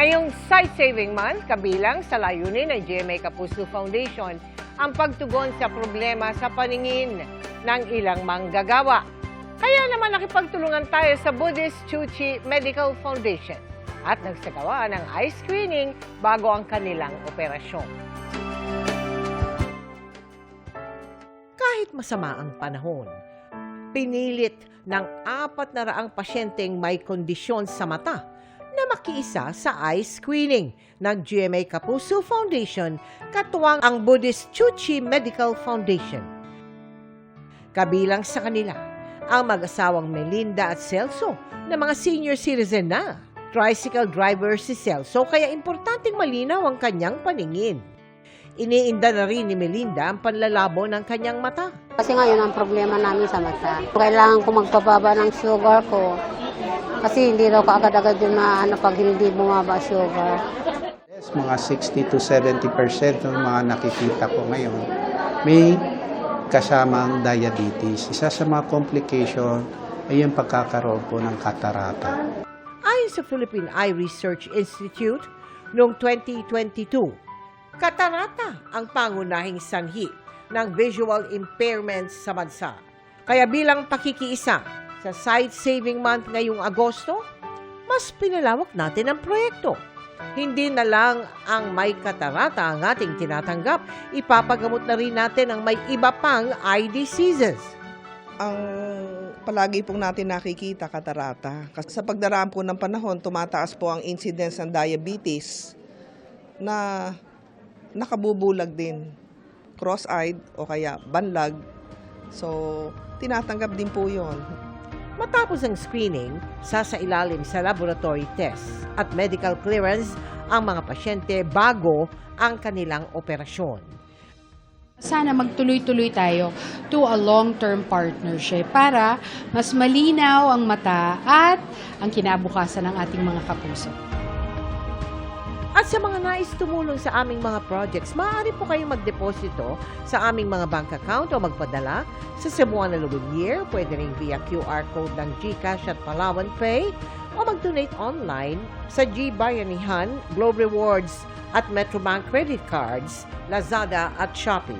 Ngayong Sight Saving Month, kabilang sa layunin ng GMA Kapuso Foundation ang pagtugon sa problema sa paningin ng ilang manggagawa. Kaya naman nakipagtulungan tayo sa Buddhist Chuchi Medical Foundation at nagsagawa ng eye screening bago ang kanilang operasyon. Kahit masama ang panahon, pinilit ng 400 pasyenteng may kondisyon sa mata na makiisa sa eye screening ng GMA Kapuso Foundation katuwang ang Buddhist Chuchi Medical Foundation. Kabilang sa kanila ang mag-asawang Melinda at Celso na mga senior citizen na. Tricycle driver si Celso kaya importanteng malinaw ang kanyang paningin. Iniinda na rin ni Melinda ang panlalabo ng kanyang mata. Kasi ngayon ang problema namin sa mata. Kailangan ko magpababa ng sugar ko. Kasi hindi daw kaagad-agad yung maano pag hindi bumaba sugar. Yes, mga 60 to 70% ng mga nakikita ko ngayon may kasamang diabetes. Isa sa mga complication ay yung pagkakaroon po ng katarata. Ayon sa Philippine Eye Research Institute, noong 2022, katarata ang pangunahing sanhi ng visual impairments sa bansa. Kaya bilang pakikiisa sa Sight Saving Month ngayong Agosto, mas pinalawak natin ang proyekto. Hindi na lang ang may katarata ang ating tinatanggap, ipapagamot na rin natin ang may iba pang eye diseases. Ang palagi pong natin nakikita, katarata. Kasi sa pagdaraan po ng panahon, tumataas po ang incidence ng diabetes na nakabubulag din. Cross-eyed o kaya banlag. So, tinatanggap din po yon. Matapos ang screening, sasailalim sa laboratory tests at medical clearance ang mga pasyente bago ang kanilang operasyon. Sana magtuloy-tuloy tayo to a long-term partnership para mas malinaw ang mata at ang kinabukasan ng ating mga kapuso. At sa mga nais tumulong sa aming mga projects, maaari po kayong magdeposito sa aming mga bank account o magpadala sa Cebuana Lumiere, pwede rin via QR code ng GCash at Palawan Pay, o mag-donate online sa GBayanihan, Globe Rewards at Metrobank Credit Cards, Lazada at Shopee.